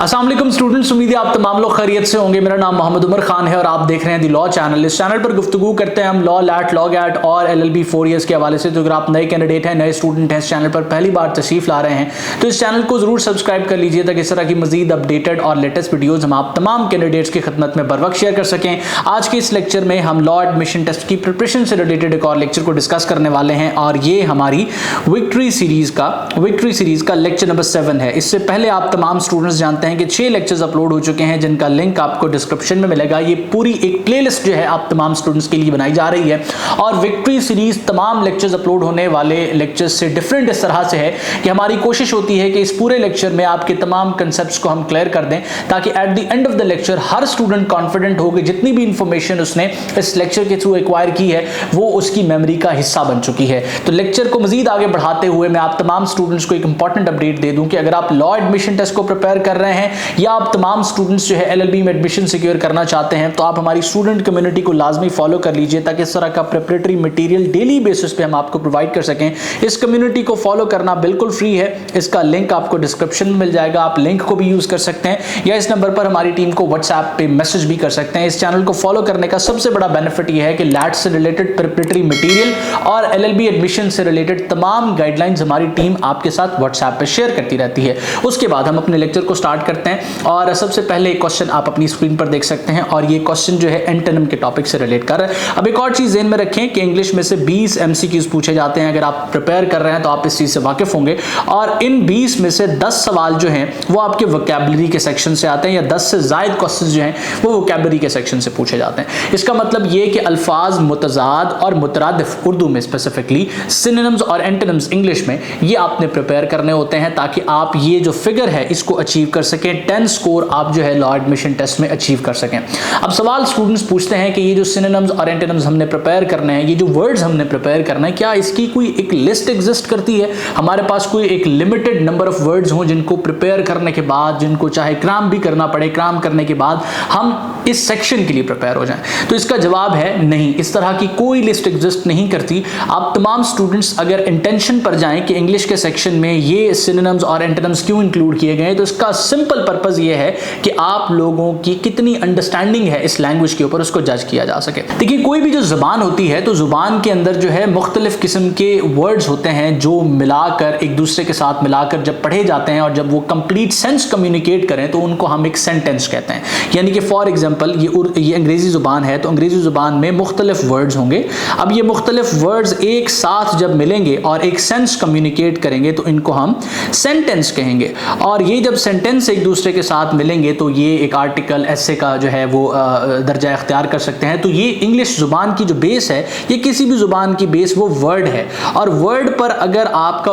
अस्सलाम वालेकुम स्टूडेंट्स, उम्मीद है आप तमाम लोग खैरियत से होंगे। मेरा नाम मोहम्मद उमर खान है और आप देख रहे हैं दी लॉ चैनल। इस चैनल पर गुफ्तगू करते हैं हम लॉ, लैट, लॉ गैट और LLB 4 ईयर्स के हवाले से। तो अगर आप नए कैंडिडेट हैं, नए स्टूडेंट हैं, इस चैनल पर पहली बार तशरीफ ला रहे हैं तो इस चैनल को जरूर सब्सक्राइब कर लीजिए ताकि इस तरह की मजीद अपडेटेड और लेटेस्ट वीडियोज हम आप तमाम कैंडिडेट्स की खिदमत में बर वक्त शेयर कर सकें। आज के इस लेक्चर में हम लॉ एडमिशन टेस्ट की प्रिपरेशन से रिलेटेड एक और लेक्चर को डिस्कस करने वाले हैं और ये हमारी विक्ट्री सीरीज का लेक्चर नंबर 7 है। इससे पहले आप तमाम स्टूडेंट्स जानते हैं कि 6 लेक्चर्स अपलोड हो चुके हैं जिनका लिंक आपको डिस्क्रिप्शन में मिलेगा। ये पूरी एक प्लेलिस्ट जो है आप तमाम स्टूडेंट्स के लिए बनाई जा रही है और विक्ट्री सीरीज तमाम लेक्चर्स अपलोड होने वाले लेक्चर्स से डिफरेंट इस तरह से है कि हमारी कोशिश होती है कि इस पूरे लेक्चर में आपके तमाम कंसेप्ट्स को हम क्लियर कर दें ताकि at the end of the lecture her student confident हो कि जितनी भी इंफॉर्मेशन उसने इस लेक्चर के थ्रू एक्वायर की है वो उसकी मेमोरी का हिस्सा बन चुकी है। तो लेक्चर को मजीद आगे बढ़ाते हुए मैं आप तमाम स्टूडेंट्स को एक इंपॉर्टेंट अपडेट दे दूं कि अगर आप लॉ एडमिशन टेस्ट को प्रिपेयर कर रहे हैं या आप तमाम स्टूडेंट्स जो है LLB में एडमिशन सिक्योर करना चाहते हैं तो आप हमारी स्टूडेंट कम्युनिटी को लाजमी फॉलो कर लीजिए ताकि इस तरह का प्रिपरेटरी मटेरियल डेली बेसिस पे हम आपको प्रोवाइड कर सकें। इस कम्युनिटी को फॉलो करना बिल्कुल फ्री है, इसका लिंक आपको डिस्क्रिप्शन में मिल जाएगा। आप लिंक को भी यूज कर सकते हैं या इस नंबर पर हमारी टीम को व्हाट्सएप पे मैसेज भी कर सकते हैं। इस चैनल को फॉलो करने का सबसे बड़ा बेनिफिट यह है कि लैट से रिलेटेड प्रिपरेटरी मटेरियल और LLB एडमिशन से रिलेटेड तमाम गाइडलाइंस हमारी टीम आपके साथ व्हाट्सएप पे शेयर करती रहती है। उसके बाद हम अपने लेक्चर को स्टार्ट करते हैं और सबसे पहले एक क्वेश्चन आप अपनी स्क्रीन पर देख सकते हैं और ये क्वेश्चन जो है एंटोनिम के टॉपिक से रिलेट कर रहा है। अब एक और चीज ध्यान में रखें कि इंग्लिश में से 20 MCQs पूछे जाते हैं। अगर आप प्रिपेयर कर रहे हैं तो आप इस चीज से वाकिफ होंगे और इन 20 में से 10 सवाल जो हैं वो आपके वोकैबुलरी के सेक्शन से आते हैं या 10 से ज्यादा क्वेश्चन जो हैं वो वोकैबुलरी के सेक्शन से पूछे जाते हैं। इसका मतलब ये कि अल्फाज मुतजाद और मुतरादिफ उर्दू में स्पेसिफिकली, सिनोनिम्स और एंटोनिम्स इंग्लिश में, ये आपने प्रिपेयर करने होते हैं ताकि आप ये जो फिगर है इसको अचीव कर सकें। 10 स्कोर आप जो है लॉ एडमिशन टेस्ट में अचीव कर सकें। अब सवाल स्टूडेंट्स पूछते हैं कि ये जो सिनोनिम्स और एंटोनिम्स हमने प्रिपेयर करने हैं, ये जो वर्ड्स हमने प्रिपेयर करना है, क्या इसकी कोई एक लिस्ट एग्जिस्ट करती है? हमारे पास कोई एक लिमिटेड नंबर ऑफ वर्ड्स हों जिनको प्रिपेयर करने के बाद, जिनको चाहे क्राम भी करना पड़े, क्राम करने के बाद हम इस सेक्शन के लिए प्रिपेयर हो जाएं? तो इसका जवाब है नहीं, इस तरह की कोई लिस्ट एग्जिस्ट नहीं करती। आप तमाम स्टूडेंट्स अगर इंटेंशन पर जाएं कि इंग्लिश के सेक्शन में ये सिनोनिम्स और एंटोनिम्स क्यों इंक्लूड किए गए हैं, तो इसका सिंपल पर्पस ये है कि आप लोगों की कितनी अंडरस्टैंडिंग है इस लैंग्वेज के ऊपर उसको जज किया जा सके। देखिए, कोई भी जो जुबान होती है तो जुबान के अंदर जो है मुख्तलिफ किस्म के वर्ड्स होते हैं जो मिलाकर एक दूसरे के साथ मिलाकर जब पढ़े जाते हैं और जब वो कंप्लीट सेंस कम्युनिकेट करें तो उनको हम एक सेंटेंस कहते हैं। यानी कि फॉर एग्जांपल ये अंग्रेजी जुबान है तो अंग्रेजी जुबान में मुख्तलिफ वर्ड्स होंगे। अब ये मुख्तलिफ वर्ड्स एक साथ जब मिलेंगे और एक सेंस कम्युनिकेट करेंगे तो इनको हम सेंटेंस कहेंगे और ये जब सेंटेंस एक दूसरे के साथ मिलेंगे तो ये एक आर्टिकल, एसे का जो है वो दर्जा इख्तियार कर सकते हैं। तो ये इंग्लिश जुबान की जो बेस है, ये किसी भी जुबान की बेस वो वर्ड है और वर्ड पर अगर आपका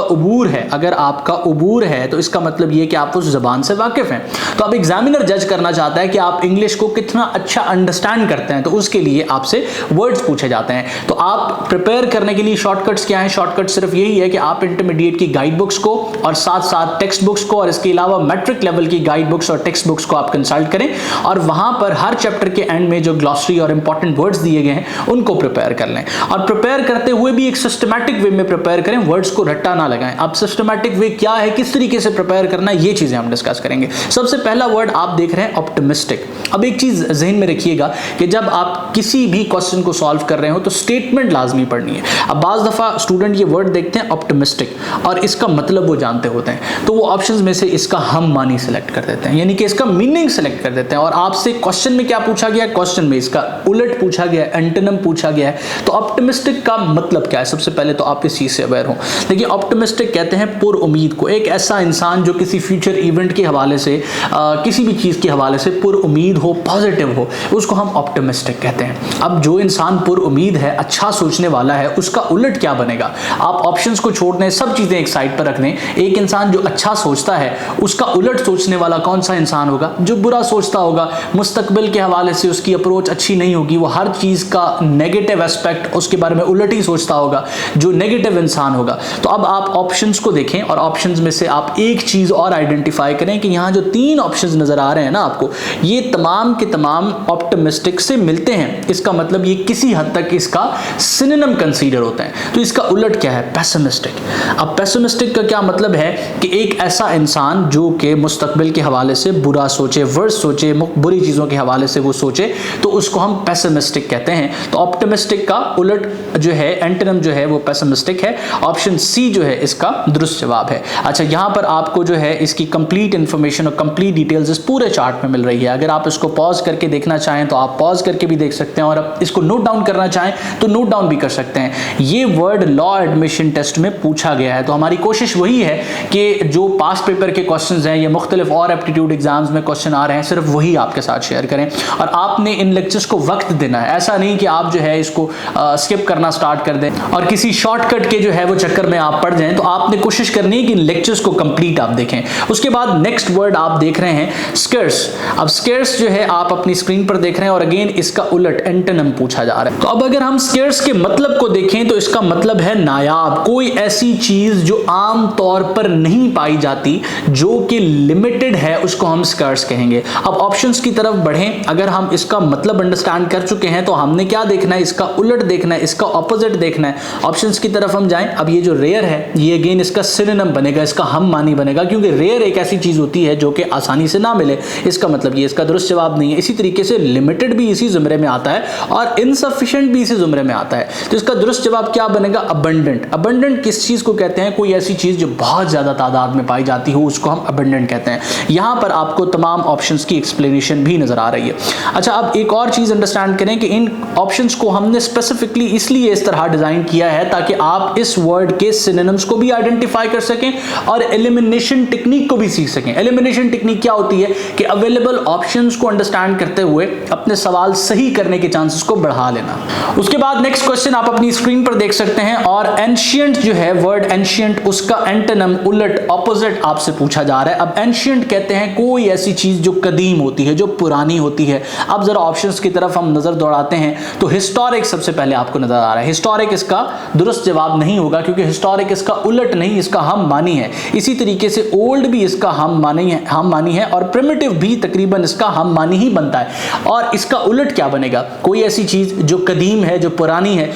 उबूर है तो इसका मतलब ये कि आप उस जुबान से वाकिफ हैं। तो अब एग्जामिनर जज करना चाहता है कि आप इंग्लिश को कितना अच्छा अंडरस्टैंड करते हैं, तो उसके लिए आपसे वर्ड्स पूछे जाते हैं। तो आप प्रिपेयर करने के लिए शॉर्टकट्स क्या हैं? शॉर्टकट सिर्फ यही है कि आप इंटरमीडिएट की गाइड बुक्स को और साथ साथ टेक्स्ट बुक्स को और इसके अलावा मैट्रिक लेवल की गाइड बुक्स और टेक्स्ट बुक्स को आप कंसल्ट करें और वहां पर हर चैप्टर के एंड में जो ग्लॉसरी और इंपॉर्टेंट वर्ड्स दिए गए हैं उनको प्रिपेयर कर लें और प्रिपेयर करते हुए भी एक सिस्टमैटिक वे में प्रिपेयर करें, वर्ड्स को रट्टा ना लगाएं। अब सिस्टमैटिक वे क्या है, किस तरीके से प्रिपेयर करना है, ये चीजें हम डिस्कस करेंगे। सबसे पहला वर्ड आप देख रहे हैं ऑप्टिमिस्टिक। अब एक चीज जहन में रखिएगा कि जब आप किसी भी क्वेश्चन को सॉल्व कर रहे हो तो स्टेटमेंट लाजमी पढ़नी है। अब बाज दफा स्टूडेंट ये वर्ड देखते हैं ऑप्टिमिस्टिक और इसका मतलब वो जानते होते हैं तो वो ऑप्शंस में से इसका हम मानी सेलेक्ट कर देते हैं, यानी कि इसका मीनिंग सेलेक्ट कर देते हैं। और आपसे क्वेश्चन में क्या पूछा गया, क्वेश्चन में इसका उलट पूछा गया, एंटोनिम पूछा गया है। तो ऑप्टिमिस्टिक का मतलब क्या है? सबसे पहले तो आप इस चीज से अवेयर हो। देखिए, ऑप्टिमिस्टिक कहते हैं पुर उम्मीद को, एक ऐसा इंसान जो किसी फ्यूचर इवेंट के हवाले से, किसी भी चीज के हवाले से पुर उम्मीद हो, पॉजिटिव हो, उसको हम ऑप्टिमिस्टिक कहते हैं। अब जो इंसान पुर उम्मीद है, अच्छा सोचने वाला है, उसका उलट क्या बनेगा? आप ऑप्शंस को छोड़ दें, सब चीजें एक साइड पर रख दें। एक इंसान जो अच्छा सोचता है उसका उलट सोचने वाला कौन सा इंसान होगा? जो बुरा सोचता होगा, मुस्तकबिल के हवाले से उसकी अप्रोच अच्छी नहीं होगी, वो हर चीज का नेगेटिव एस्पेक्ट उसके बारे में उलट ही सोचता होगा, जो नेगेटिव इंसान होगा। तो अब आप ऑप्शंस को देखें और ऑप्शंस में से आप एक चीज और आइडेंटिफाई करें कि यहां जो 3 ऑप्शंस नजर आ रहे हैं ना आपको, ये तमाम के तमाम ऑप्टिमिस्टिक से मिलते हैं। इसका मतलब ये किसी हद तक इसका सिनोनिम कंसीडर होता है। तो इसका उलट क्या है? पेसिमिस्टिक। अब पेसिमिस्टिक का क्या मतलब है कि एक ऐसा इंसान जो कि मुस्तकबिल मुस्तकबिल के हवाले से बुरा सोचे, वर्स सोचे, बुरी चीज़ों के हवाले से वो सोचे, तो उसको हम पेसिमिस्टिक कहते हैं। तो ऑप्टिमिस्टिक का उलट जो है, एंटोनिम जो है वो पेसिमिस्टिक है। ऑप्शन सी जो है इसका दुरुस्त जवाब है। अच्छा, यहाँ पर आपको जो है इसकी कंप्लीट इंफॉर्मेशन और कंप्लीट डिटेल्स इस पूरे चार्ट में मिल रही है। अगर आप इसको पॉज करके देखना चाहें तो आप पॉज करके भी देख सकते हैं, और अब इसको नोट डाउन करना चाहें तो नोट डाउन भी कर सकते हैं। ये वर्ड लॉ एडमिशन टेस्ट में पूछा गया है, तो हमारी कोशिश वही है कि जो पास्ट पेपर के क्वेश्चंस हैं या मुख्तलिफ और एप्टीट्यूड एग्जाम्स में क्वेश्चन आ रहे हैं, सिर्फ वही आपके साथ शेयर करें। और आपने इन लेक्चर्स को वक्त देना है, ऐसा नहीं कि आप जो है इसको स्किप करना स्टार्ट कर दें और किसी शॉर्टकट के जो है वो चक्कर में आप पड़ जाएं। तो आपने कोशिश करनी है कि इन लेक्चर्स को कंप्लीट आप देखें। उसके बाद नेक्स्ट वर्ड आप देख रहे हैं स्केर्स। अब स्केर्स जो है आप अपनी स्क्रीन पर देख रहे हैं, और अगेन इसका उलट एंटोनिम पूछा जा रहा है। तो अब अगर हम स्केर्स के मतलब को देखें तो इसका मतलब है नायाब, कोई ऐसी चीज जो आम तौर पर नहीं पाई जाती, जो कि लिमिटेड है, उसको हम स्केर्स कहेंगे। अब ऑप्शंस की तरफ बढ़ें। अगर हम इसका मतलब अंडरस्टैंड कर चुके हैं तो हमने क्या देखना है, इसका उलट देखना है, इसका ऑपोजिट देखना है। ऑप्शंस की तरफ हम जाएं। अब ये जो रेयर है, ये अगेन इसका सिनोनिम बनेगा, इसका हम मानी बनेगा, क्योंकि रेयर एक ऐसी चीज होती है जो कि आसानी से ना मिले। इसका मतलब ये इसका दुरुस्त जवाब नहीं है। इसी तरीके से लिमिटेड भी इसी जुमरे में आता है और इनसफिशिएंट भी इसी जुमरे में आता है। तो इसका दुरुस्त जवाब क्या बनेगा, अबंडेंट। अबंडेंट किस चीज को कहते हैं, कोई ऐसी चीज जो बहुत ज्यादा तादाद में पाई जाती हो, उसको हम अबंडेंट कहते हैं। यहां पर आपको तमाम ऑप्शंस की एक्सप्लेनेशन भी नजर आ रही है। अच्छा, अब एक और चीज अंडरस्टैंड करें कि इन ऑप्शंस को हमने स्पेसिफिकली इसलिए इस तरह डिजाइन किया है ताकि आप इस वर्ड के सिनोनिम्स को भी आइडेंटिफाई कर सकें और एलिमिनेशन टेक्निक को भी सीख सकें। एलिमिनेशन टेक्निक क्या होती है कि अवेलेबल ऑप्शंस को अंडरस्टैंड करते हुए अपने सवाल सही करने के चांसेस को बढ़ा लेना। उसके बाद नेक्स्ट क्वेश्चन आप अपनी स्क्रीन पर देख सकते हैं, और एंशिएंट जो है, वर्ड एंशिएंट, उसका एंटोनिम उलट ऑपोजिट आपसे पूछा जा रहा है। अब एंशिएंट कहते हैं कोई ऐसी चीज जो कदीम होती है, जो पुरानी होती है। अब जरा ऑप्शंस की तरफ हम नजर दौड़ाते हैं तो हिस्टोरिक सबसे पहले आपको नजर आ रहा है। हिस्टोरिक इसका दुरुस्त जवाब नहीं होगा, क्योंकि हिस्टोरिक इसका उलट नहीं, इसका हम मानी है। इसी तरीके से ओल्ड भी इसका हम मानी है, और प्रिमिटिव भी तकरीबन इसका हम मानी ही बनता है। और इसका उलट क्या बनेगा, कोई ऐसी चीज जो कदीम है, जो पुरानी है।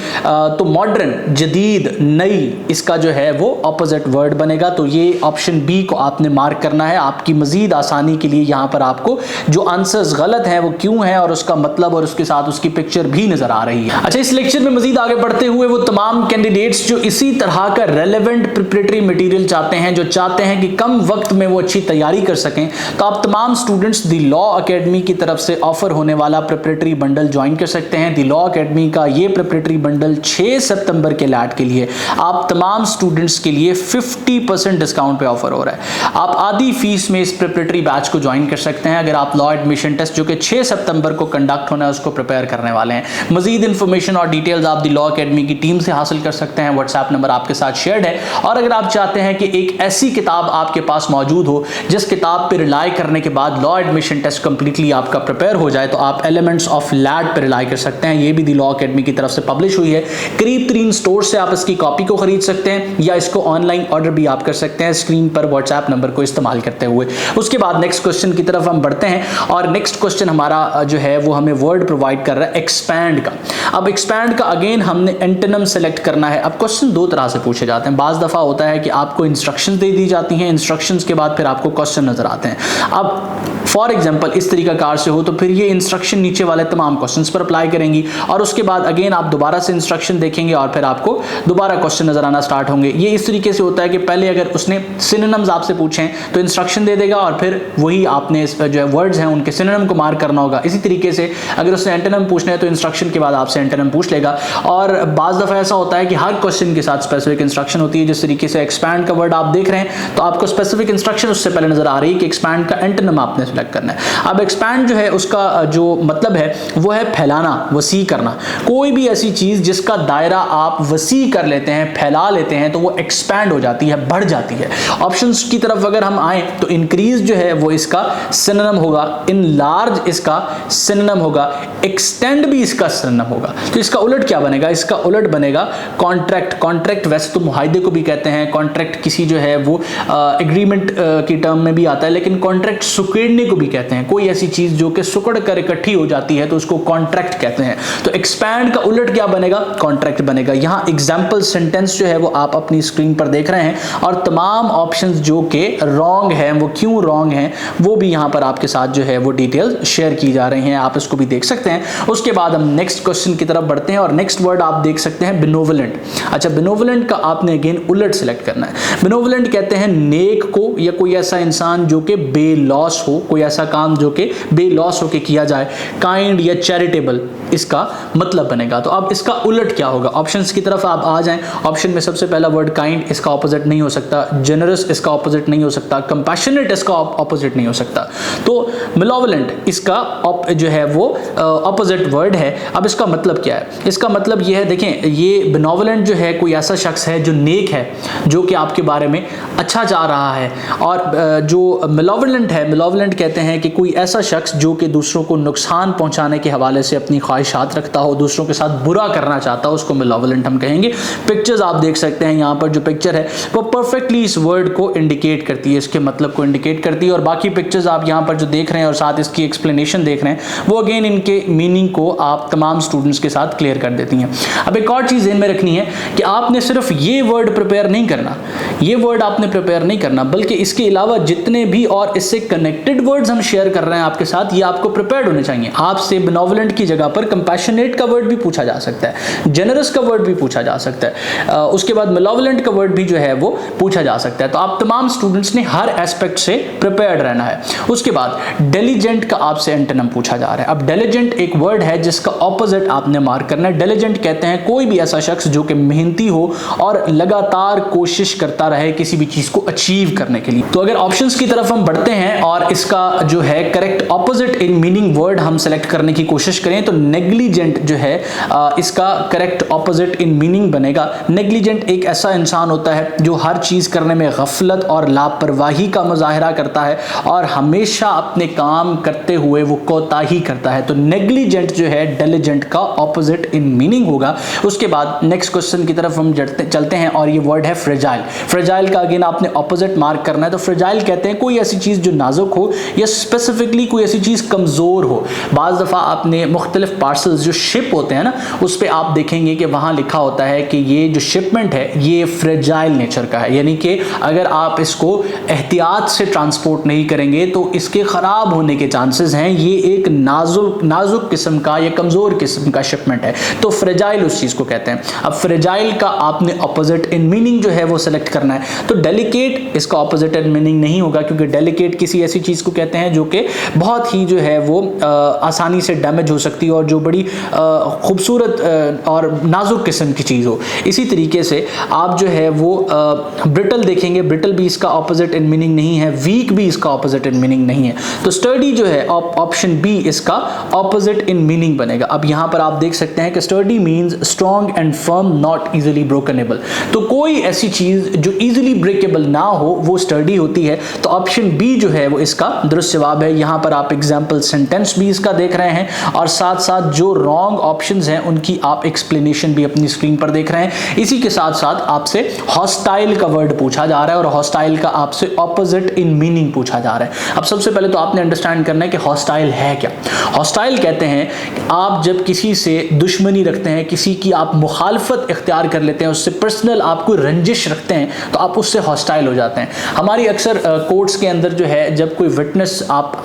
तो मॉडर्न, जदीद, नई, इसका जो है वो ऑपोजिट वर्ड बनेगा। तो ये ऑप्शन बी को आपने मार्क करना है। आपकी मजीद आसानी के लिए यहां पर आपको जो आंसर्स गलत हैं वो क्यों है, और उसका मतलब और उसके साथ उसकी पिक्चर भी नजर आ रही है। अच्छा, इस लेक्चर में मजीद आगे बढ़ते हुए वो तमाम कैंडिडेट्स जो इसी तरह का रेलेवेंट प्रिपरेटरी मटेरियल चाहते हैं, जो चाहते हैं कि कम वक्त में वो अच्छी तैयारी कर सकें, तो आप तमाम स्टूडेंट्स द लॉ एकेडमी की तरफ से ऑफर होने वाला प्रिपरेटरी बंडल ज्वाइन कर सकते हैं। द लॉ एकेडमी का ये प्रिपरेटरी बंडल 6 सितंबर के लैट के लिए आप तमाम स्टूडेंट्स के लिए 50% डिस्काउंट पे ऑफर हो रहा है। आप आधी फीस में इस प्रिपरेटरी बैच को ज्वाइन कर सकते हैं अगर आप लॉ एडमिशन टेस्ट जो कि 6 सितंबर को कंडक्ट होना है उसको प्रिपेयर करने वाले हैं। मजीद इंफॉर्मेशन और डिटेल्स आप द लॉ एकेडमी की टीम से हासिल कर सकते हैं। व्हाट्सएप नंबर आपके साथ शेयर्ड है। और अगर आप चाहते हैं कि एक ऐसी किताब आपके पास मौजूद हो जिस किताब पर रिलाई करने के बाद लॉ एडमिशन टेस्ट कंप्लीटली आपका प्रिपेयर हो जाए, तो आप एलिमेंट्स ऑफ लैट पर रिलाई कर सकते हैं। ये भी द लॉ एकेडमी की तरफ से पब्लिश हुई है। करीब 3 स्टोर से आप इसकी कॉपी को खरीद सकते हैं या इसको ऑनलाइन ऑर्डर भी आप कर सकते हैं स्क्रीन पर व्हाट्सएप नंबर को इस्तेमाल करते हुए। उसके बाद नेक्स्ट क्वेश्चन की तरफ हम बढ़ते हैं और नेक्स्ट क्वेश्चन हमारा जो है वो हमें वर्ड प्रोवाइड कर रहा है एक्सपैंड का। अब एक्सपैंड का अगेन हमने एंटोनिम सेलेक्ट करना है। अब क्वेश्चन 2 तरह से पूछे जाते हैं। बाज़ दफ़ा होता है कि आपको इंस्ट्रक्शंस दे दी जाती हैं, इंस्ट्रक्शंस के बाद फिर आपको क्वेश्चन नजर आते हैं। अब फॉर एग्जांपल इस तरीका कार से हो तो फिर ये इंस्ट्रक्शन नीचे वाले तमाम क्वेश्चंस पर अप्लाई करेंगी और उसके बाद अगेन आप दोबारा से इंस्ट्रक्शन देखेंगे और फिर आपको दोबारा क्वेश्चन नजर आना स्टार्ट होंगे। ये इस तरीके से होता है कि पहले अगर उसने सिनोनिम्स आपसे पूछे तो इंस्ट्रक्शन दे देगा और फिर वही आपने जो है वर्ड्स हैं उनके सिनोनिम को मार्क करना होगा। इसी तरीके से अगर उसने एंटोनिम पूछना है तो इंस्ट्रक्शन के बाद आपसे एंटोनिम पूछ लेगा। और बाज़ दफ़ा ऐसा होता है कि हर क्वेश्चन के साथ स्पेसिफिक इंस्ट्रक्शन होती है। जिस तरीके से एक्सपैंड का वर्ड आप देख रहे हैं तो आपको स्पेसिफिक इंस्ट्रक्शन उससे पहले नजर आ रही है कि एक्सपैंड का एंटोनिम आपने सेलेक्ट करना है। अब एक्सपैंड जो है उसका जो मतलब है वो है फैलाना, वसी करना। कोई भी ऐसी चीज जिसका दायरा आप वसी कर लेते हैं, फैला लेते हैं, तो वो एक्सपैंड हो जाती है, बढ़ जाती है। ऑप्शंस की तरफ अगर हम आए तो इंक्रीज जो है वो इसका सिनोनिम होगा, इनलार्ज इसका सिनोनिम होगा, एक्सटेंड भी इसका सिनोनिम होगा। तो इसका उलट क्या बनेगा? इसका उलट बनेगा कॉन्ट्रैक्ट। कॉन्ट्रैक्ट वैसे तो मुआहदे को भी कहते हैं, कॉन्ट्रैक्ट किसी जो है वो एग्रीमेंट की टर्म में भी आता है, लेकिन कॉन्ट्रैक्ट सुकेड़ने को भी कहते हैं। कोई ऐसी चीज जो कि सिकुड़ कर इकट्ठी हो जाती है तो उसको कॉन्ट्रैक्ट कहते हैं। तो एक्सपैंड का उलट क्या बनेगा? कॉन्ट्रैक्ट बनेगा। यहां एग्जाम्पल सेंटेंस जो है वो आप अपनी स्क्रीन पर देख रहे हैं और तमाम ऑप्शंस जो कि रॉन्ग हैं वो क्यों रॉन्ग हैं वो भी यहां पर आपके साथ जो है वो डिटेल शेयर की जा रही हैं, आप इसको भी देख सकते हैं। उसके बाद हम नेक्स्ट क्वेश्चन की तरफ बढ़ते हैं और नेक्स्ट वर्ड आप देख सकते हैं बेनोवलेंट। अच्छा, बेनोवलेंट का आपने अगेन उलट सेलेक्ट करना है। बेनोवलेंट कहते हैं नेक को या कोई ऐसा इंसान जो कि बेलॉस हो, कोई ऐसा काम जो कि बेलॉस होकर किया जाए। काइंड या चैरिटेबल इसका मतलब बनेगा। तो अब इसका उलट क्या होगा? ऑप्शंस की तरफ आप आ जाएं। ऑप्शन में सबसे पहला वर्ड काइंड, इसका ऑपोजिट नहीं हो सकता। जेनरस इसका ऑपोजिट नहीं हो सकता। कंपैशनेट इसका ऑपोजिट नहीं हो सकता। तो मेलोवलेंट इसका जो है वो ऑपोजिट वर्ड है। अब इसका मतलब क्या है? इसका मतलब ये है, देखें, ये बेनोवलेंट जो है कोई ऐसा शख्स है जो नेक है, जो कि आपके बारे में अच्छा चाह रहा है। और जो मेलोवलेंट है, मेलोवलेंट कहते हैं कि कोई ऐसा शख्स जो कि दूसरों को नुकसान पहुंचाने के हवाले से अपनी ख्वाहिशात रखता हो, दूसरों के साथ बुरा करना चाहता हो, उसको मेलोवलेंट हम कहेंगे। पिक्चर्स आप देख सकते हैं, यहाँ पर जो पिक्चर है वो परफेक्टली इस वर्ड को इंडिकेट करती है, इसके मतलब को इंडिकेट करती है। और बाकी पिक्चर्स आप यहाँ पर जो देख रहे हैं और साथ इसकी एक्सप्लेनेशन देख रहे हैं वो अगेन इनके मीनिंग को आप तमाम स्टूडेंट्स के साथ क्लियर कर देती हैं। अब एक और चीज़ ध्यान में रखनी है कि आपने सिर्फ ये वर्ड प्रिपेयर नहीं करना, ये वर्ड आपने प्रिपेयर नहीं करना, बल्कि इसके अलावा जितने भी और इससे कनेक्टेड वर्ड्स हम शेयर कर रहे हैं आपके साथ, ये आपको प्रिपेयर्ड होने चाहिए। आपसे बेनोवलेंट की जगह पर कंपैशनेट का वर्ड भी पूछा जा सकता है, जेनरस का वर्ड भी पूछा जा सकता है, उसके बाद मेलोवलेंट का वर्ड भी जो है वो पूछा जा सकता है। तो आप तमाम स्टूडेंट्स ने हर एस्पेक्ट से प्रिपेयर्ड रहना है। उसके बाद डिलिजेंट का आपसे एंटोनिम पूछा जा रहा है। अब डिलिजेंट एक वर्ड है जिसका ऑपोजिट आपने मार्क करना है। डिलिजेंट कहते हैं कोई भी ऐसा शख्स जो कि मेहनती हो और लगातार कोशिश करता रहे किसी भी चीज को अचीव करने के लिए। तो अगर ऑप्शंस की तरफ हम बढ़ते हैं और इसका जो है correct opposite in meaning word हम सेलेक्ट करने की कोशिश करें तो नेग्लिजेंट जो है इसका करेक्ट ऑपोजिट इन मीनिंग बनेगा। नेग्लिजेंट एक ऐसा इंसान होता है जो हर चीज करने में गफलत और लापरवाही का मुजाहिरा करता है और हमेशा अपने काम करते हुए वो कोताही करता है। तो नेग्लिजेंट जो है डिलिजेंट का ऑपोजिट इन मीनिंग होगा। उसके बाद नेक्स्ट क्वेश्चन की तरफ हम चलते हैं और ये वर्ड है फ्रेजाइल। फ्रेजाइल का अगेन आपने ऑपोजिट मार्क करना है। तो फ्रेजाइल कहते हैं कोई ऐसी चीज जो नाजुक हो या स्पेसिफिकली कोई ऐसी चीज कमजोर हो। बाज दफा आपने मुख्तलिफ पार्सल्स जो शिप होते हैं ना, उस पर आप देखेंगे कि वहां लिखा होता है कि ये जो शिपमेंट है ये फ्रेजाइल नेचर का है, यानी कि अगर आप इसको एहतियात से ट्रांसपोर्ट नहीं करेंगे तो इसके खराब होने के चांसेस हैं। ये एक नाजुक किस्म का या कमजोर किस्म का शिपमेंट है। तो फ्रेजाइल उस चीज को कहते हैं। अब फ्रेजाइल का आपने ऑपोजिट इन मीनिंग जो है वो सेलेक्ट करना है। तो डेलिकेट इसका ऑपोजिट इन मीनिंग नहीं होगा, क्योंकि डेलिकेट किसी ऐसी चीज को कहते हैं जो कि बहुत ही जो है वो आसानी से डैमेज हो सकती है और जो बड़ी खूबसूरत और नाजुक किस्म की चीज हो। इसी तरीके से आप जो है वो ब्रिटल देखेंगे, ब्रिटल भी इसका ऑपोजिट इन मीनिंग नहीं है, वीक भी इसका ऑपोजिट इन मीनिंग नहीं है। तो स्टर्डी जो है ऑप्शन बी इसका ऑपोजिट इन मीनिंग बनेगा। अब यहां पर आप देख सकते हैं कि sturdy means strong and firm, not easily brokenable. तो कोई ऐसी चीज जो इजीली ब्रेकेबल ना हो वो स्टर्डी होती है। तो ऑप्शन बी जो है वो इसका दुरुस्त जवाब है। यहां पर आप एग्जाम्पल सेंटेंस भी इसका देख रहे हैं और साथ साथ जो रॉन्ग ऑप्शंस हैं उनकी आप एक्सप्लेनेशन भी अपनी स्क्रीन पर देख रहे हैं। इसी के साथ साथ आपसे हॉस्टाइल का वर्ड पूछा जा रहा है और हॉस्टाइल का आपसे ऑपोजिट इन मीनिंग पूछा जा रहा है। अब सबसे पहले तो आपने अंडरस्टैंड करना है कि हॉस्टाइल है क्या। हॉस्टाइल कहते हैं कि आप जब किसी से दुश्मनी रखते हैं, किसी की आप मुखालफत इख्तियार कर लेते हैं, उससे पर्सनल आप कोई रंजिश रखते हैं, तो आप उससे हॉस्टाइल हो जाते हैं। हमारी अक्सर कोर्ट्स के अंदर जो है जब कोई विटनेस आप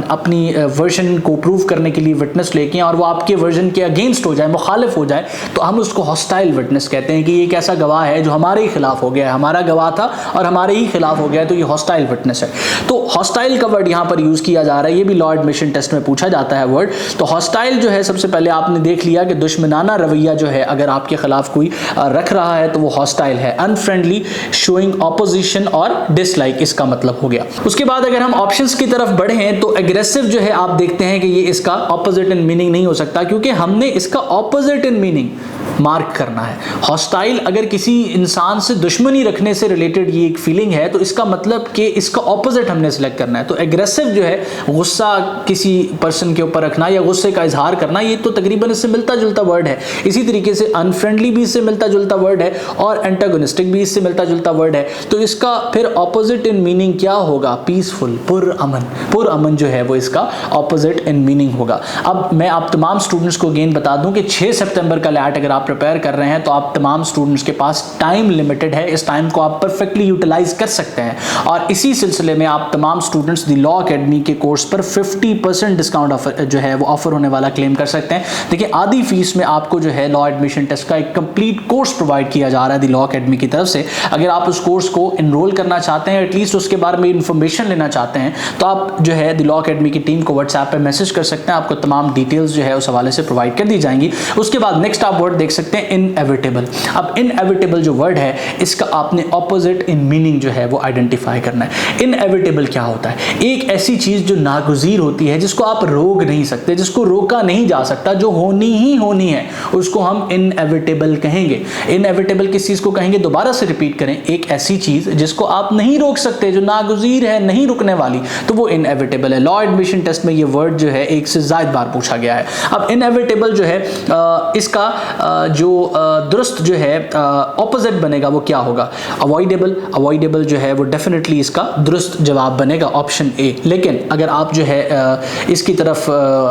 अपनी वर्जन को प्रूव करने के लिए विटनेस लेके और वो आपके वर्जन के अगेंस्ट हो जाए, मुखालिफ हो जाए, तो हम उसको हॉस्टाइल विटनेस कहते हैं कि ये एक ऐसा गवाह है जो हमारे ही खिलाफ हो गया है, हमारा गवाह था और हमारे ही खिलाफ हो गया है, तो ये हॉस्टाइल विटनेस है। तो हॉस्टाइल का वर्ड यहाँ पर यूज किया जा रहा है, ये भी लॉ एडमिशन टेस्ट में पूछा जाता है वर्ड। तो हॉस्टाइल जो है सबसे पहले आपने देख लिया कि दुश्मनाना रवैया जो है अगर आपके खिलाफ कोई रख रहा है तो वो हॉस्टाइल है। अनफ्रेंडली, शोइंग ऑपोजिशन और डिसलाइक इसका मतलब हो गया। उसके बाद अगर हम ऑप्शंस की तरफ बढ़े तो एग्रेसिव जो है आप देखते हैं कि ये इसका ऑपोजिट इन मीनिंग नहीं हो सकता, क्योंकि हमने इसका ऑपोजिट इन मीनिंग मार्क करना है। हॉस्टाइल अगर किसी इंसान से दुश्मनी रखने से रिलेटेड ये एक फीलिंग है तो इसका मतलब कि इसका ऑपोजिट हमने सिलेक्ट करना है। तो एग्रेसिव जो है गुस्सा किसी पर्सन के ऊपर रखना या गुस्से का इजहार करना, ये तो तकरीबन इससे मिलता जुलता वर्ड है। इसी तरीके से अनफ्रेंडली भी इससे मिलता जुलता वर्ड है और एंटागोनिस्टिक भी इससे मिलता जुलता वर्ड है। तो इसका फिर ऑपोजिट इन मीनिंग क्या होगा? पीसफुल, पुर पुरअमन जो है वो इसका ऑपोजिट इन मीनिंग होगा। अब मैं आप तमाम स्टूडेंट्स को अगेन बता दूं कि 6 सितंबर का लैट अगर आप प्रिपेयर कर रहे हैं तो आप तमाम स्टूडेंट्स के पास टाइम लिमिटेड है, इस टाइम को आप परफेक्टली यूटिलाइज कर सकते हैं। और इसी सिलसिले में आप तमाम स्टूडेंट्स द लॉ अकेडमी के कोर्स पर 50% डिस्काउंट ऑफर जो है वो ऑफर होने वाला क्लेम कर सकते हैं। देखिए आधी फीस में आपको जो है लॉ एडमिशन टेस्ट का एक कंप्लीट कोर्स प्रोवाइड किया जा रहा है द लॉ अकेडमी की तरफ से। अगर आप उस कोर्स को एनरोल करना चाहते हैं, एटलीस्ट उसके बारे में इंफॉर्मेशन लेना चाहते हैं, तो आप जो है द लॉ अकेडमी की टीम को व्हाट्सएप पे मैसेज कर सकते हैं, आपको तमाम डिटेल्स जो है उस हवाले से प्रोवाइड कर दी जाएंगी। उसके बाद नेक्स्ट आप वर्ड देख सकते हैं इनएविटेबल। अब इनएविटेबल जो वर्ड है इसका आपने ऑपोजिट इन मीनिंग जो है वो आइडेंटिफाई करना है। इनएविटेबल क्या होता है? एक ऐसी चीज जो नागुज़ीर होती है, जिसको आप रोक नहीं सकते, जिसको रोका नहीं जा सकता, जो होनी ही होनी है, उसको हम इनएविटेबल कहेंगे। इनएविटेबल किस चीज को कहेंगे? दोबारा से रिपीट करें, एक ऐसी चीज जिसको आप नहीं रोक सकते, जो नागुज़ीर है, नहीं रुकने वाली, तो वो इनएविटेबल है। लॉ एडमिशन टेस्ट में ये वर्ड जो है एक से ज्यादा बार पूछा गया है। अब इनएविटेबल जो है इसका जो दुरुस्त जो है ऑपोजिट बनेगा वो क्या होगा? अवॉइडेबल। अवॉइडेबल जो है वो डेफिनेटली इसका दुरुस्त जवाब बनेगा ऑप्शन ए। लेकिन अगर आप जो है इसकी तरफ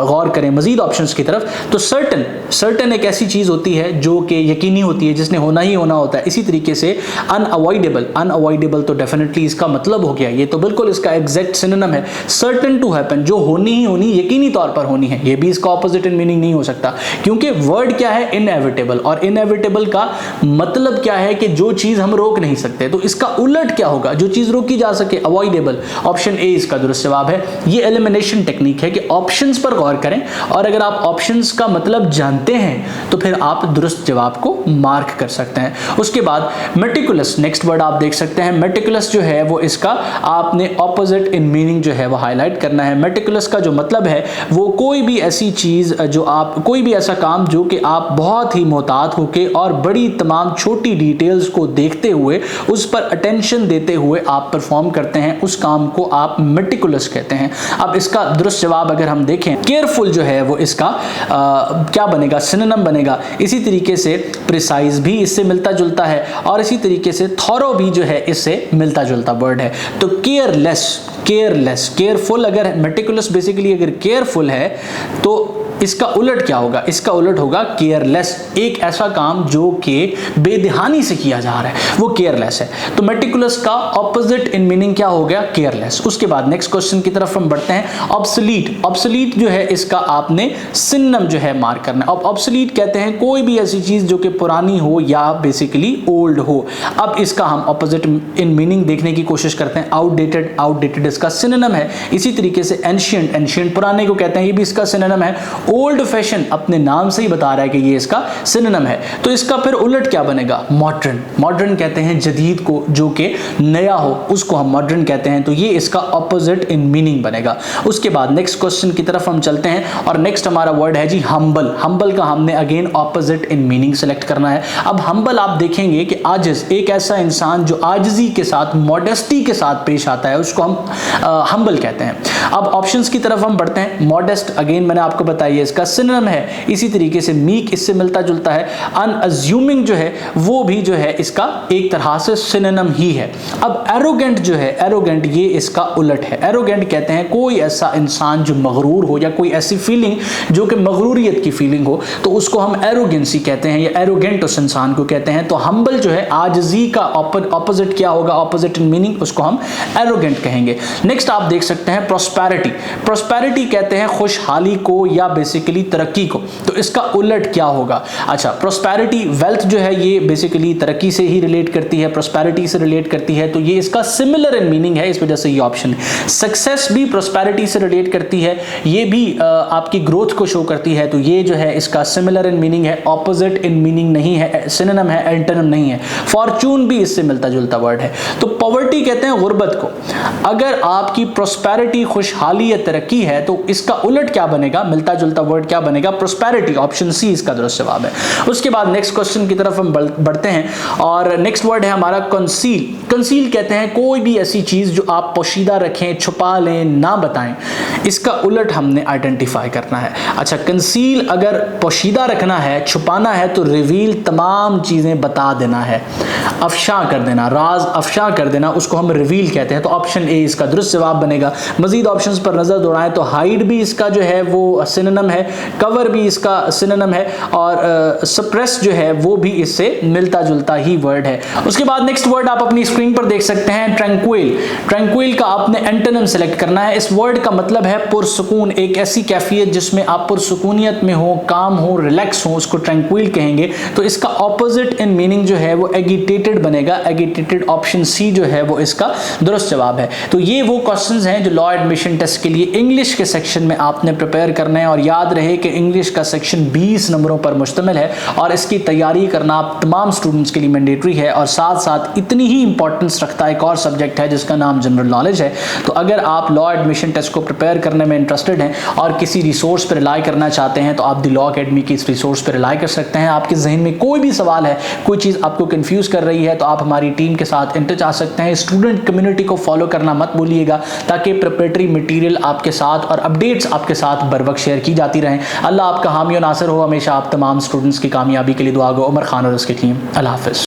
गौर करें, मजीद ऑप्शंस की तरफ, तो सर्टन एक ऐसी चीज होती है जो कि यकीनी होती है, जिसने होना ही होना होता है। इसी तरीके से अनअवॉइडेबल तो डेफिनेटली इसका मतलब हो गया, ये तो बिल्कुल इसका एग्जैक्ट सिनोनिम है, सर्टन टू हैपन, जो होनी ही होनी, यकीनी तौर पर होनी है। ये भी इसका ऑपोजिट इन मीनिंग नहीं हो सकता, क्योंकि वर्ड क्या है? इनएविटेबल। और इनएविटेबल का मतलब क्या है? कि जो चीज हम रोक नहीं सकते। तो इसका उलट क्या होगा? जो चीज रोकी जा सके, अवॉइडेबल। ऑप्शन ए इसका दुरुस्त जवाब है। ये एलिमिनेशन टेक्निक है कि ऑप्शंस पर गौर करें, और अगर आप ऑप्शंस का मतलब जानते हैं तो फिर आप दुरुस्त जवाब को मार्क कर सकते हैं। उसके बाद मेटिकुलस, नेक्स्ट वर्ड आप देख सकते हैं। मेटिकुलस जो है वो इसका आपने ऑपोजिट इन मीनिंग जो है वो हाईलाइट करना है। मेटिकुलस का जो मतलब है वो कोई भी ऐसी चीज जो आप, कोई भी ऐसा काम जो कि आप बहुत ही मोहतात होके और बड़ी तमाम छोटी डिटेल्स को देखते हुए, उस पर अटेंशन देते हुए आप परफॉर्म करते हैं, उस काम को आप मेटिकुलस कहते हैं। अब इसका दुरुस्त जवाब अगर हम देखें, केयरफुल जो है वो इसका क्या बनेगा? सिनोनिम बनेगा। इसी तरीके से प्रिसाइज भी इससे मिलता जुलता है, और इसी तरीके से थॉरो भी जो है इससे मिलता जुलता वर्ड है। तो केयरफुल अगर मेटिकुलस बेसिकली अगर केयरफुल है, तो इसका उलट क्या होगा? इसका उलट होगा केयरलेस। एक ऐसा काम जो कि बेध्यानी से किया जा रहा है वो केयरलेस है। तो मेटिकुलस का ऑपोजिट इन मीनिंग क्या हो गया? केयरलेस। उसके बाद नेक्स्ट क्वेश्चन की तरफ हम बढ़ते हैं। ऑब्सोलीट। ऑब्सोलीट जो है इसका आपने सिनोनिम जो है मार्क करना है। अब ऑब्सोलीट कहते हैं कोई भी ऐसी चीज जो कि पुरानी हो या बेसिकली ओल्ड हो। अब इसका हम ऑपोजिट इन मीनिंग देखने की कोशिश करते हैं। आउटडेटेड इसका सिनोनिम है। इसी तरीके से एंशिएंट पुराने को कहते हैं, ये भी इसका सिनोनिम है। ओल्ड फैशन अपने नाम से ही बता रहा है कि ये इसका सिनोनिम है। तो इसका फिर उलट क्या बनेगा? मॉडर्न कहते हैं जदीद को, जो कि नया हो, उसको हम मॉडर्न कहते हैं। तो ये इसका ऑपोजिट इन मीनिंग बनेगा। उसके बाद नेक्स्ट क्वेश्चन की तरफ हम चलते हैं, और नेक्स्ट हमारा वर्ड है जी हम्बल का हमने again opposite in meaning select करना है। अब हम्बल आप देखेंगे कि आजिज, एक ऐसा इंसान जो आजिजी के साथ, मॉडेस्टी के साथ पेश आता है, उसको हम हम्बल कहते हैं। अब ऑप्शंस की तरफ हम बढ़ते हैं। मॉडेस्ट अगेन मैंने आपको बताया इसका सिनोनिम है। इसी तरीके से मीक इससे मिलता जुलता है। अनअज्यूमिंग जो है वो भी जो है इसका एक तरह से सिनोनिम ही है। अब एरोगेंट जो है, एरोगेंट ये इसका उलट है। एरोगेंट कहते हैं कोई ऐसा इंसान जो मगरूर हो, या कोई ऐसी फीलिंग जो कि मगरूरियत की फीलिंग हो, तो उसको हम एरोगेंसी कहते हैं, या एरोगेंट उस इंसान को कहते हैं। तो हम्बल जो है आजिजी का ऑपोजिट क्या होगा? ऑपोजिट इन मीनिंग, उसको हम एरोगेंट कहेंगे। नेक्स्ट आप देख सकते हैं प्रोस्पेरिटी कहते हैं खुशहाली को या बेसिकली तरक्की को। तो इसका उलट क्या होगा? अच्छा, प्रोस्पेरिटी, वेल्थ जो है ये बेसिकली तरक्की से ही रिलेट करती है, प्रोस्पेरिटी से रिलेट करती है, तो ये इसका सिमिलर इन मीनिंग है, इस वजह से ये ऑप्शन है। सक्सेस भी प्रोस्पेरिटी से रिलेट करती है, ये भी आपकी ग्रोथ को शो करती है, तो ये जो है इसका सिमिलर इन मीनिंग है, ऑपोजिट इन मीनिंग नहीं है, सिनोनिम है, एंटोनिम नहीं है। फॉर्चून भी इससे मिलता जुलता वर्ड है। तो पॉवर्टी कहते हैं गुर्बत को। अगर आपकी प्रोस्पेरिटी खुशहाली या तरक्की है, तो इसका उलट क्या बनेगा? मिलता जुलता वर्ड क्या बनेगा? प्रोस्पेरिटी। ऑप्शन सी इसका दुरुस्त जवाब है। उसके बाद नेक्स्ट क्वेश्चन की तरफ हम बढ़ते हैं, और नेक्स्ट वर्ड है हमारा कंसील कहते हैं कोई भी ऐसी चीज जो आप पोशीदा रखें, छुपा लें, ना बताएं। इसका उलट हमने आइडेंटिफाई करना है। अच्छा, कंसील अगर पोशीदा रखना है, छुपाना है, तो रिवील तमाम चीज़ें बता देना है, अफशा कर देना, राज अफशा कर देना, उसको हम रिवील कहते हैं। तो ऑप्शन ए इसका दुरुस्त जवाब बनेगा। मजीद ऑप्शंस पर नजर दौड़ाएं तो हाइड भी इसका जो है वो सिनोनिम है, कवर भी इसका सिनोनिम है, और सप्रेस जो है वो भी इससे मिलता जुलता ही वर्ड है। उसके बाद नेक्स्ट वर्ड आप अपनी स्क्रीन पर देख सकते हैं, ट्रैंक्विल। ट्रैंक्विल का आपने एंटोनिम सेलेक्ट करना है। इस वर्ड का मतलब है पुरसुकून, एक ऐसी कैफियत जिसमें आप पुरसुकूनियत में हो, काम हो, रिलैक्स हो, उसको ट्रैंक्विल कहेंगे। तो इसका ऑपोजिट इन मीनिंग जो है वो एगिटेटेड बनेगा। एगिटेटेड ऑप्शन सी जो है वो इसका दुरुस्त जवाब है। तो ये वो क्वेश्चंस हैं जो लॉ एडमिशन टेस्ट के लिए इंग्लिश के सेक्शन में आपने प्रिपेयर करना है। और याद रहे कि इंग्लिश का सेक्शन 20 नंबरों पर मुश्तमिल है और इसकी तैयारी करना आप तमाम स्टूडेंट्स के लिए मैंडेटरी है। और साथ साथ इतनी ही इंपॉर्टेंस रखता है एक और सब्जेक्ट है जिसका नाम जनरल नॉलेज है। तो अगर आप लॉ एडमिशन टेस्ट को प्रिपेयर करने में इंटरेस्टेड हैं और किसी रिसोर्स पर रिलाई करना चाहते हैं तो आप द लॉ अकेडमी की इस रिसोर्स पर रिलाई कर सकते हैं। आपके जहन में कोई भी सवाल है, कोई चीज़ आपको कंफ्यूज कर रही है, तो आप हमारी टीम के साथ इन टच आ सकते हैं। स्टूडेंट कम्युनिटी को फॉलो करना मत भूलिएगा ताकि प्रिपरेटरी मटेरियल आपके साथ और अपडेट्स आपके साथ बर वक्त शेयर की जाती रहें। अल्लाह आपका हामी और नासिर हो। हमेशा आप तमाम स्टूडेंट्स की कामयाबी के लिए दुआ गो। उमर खान और उसकी टीम। अल्लाह हाफिज़।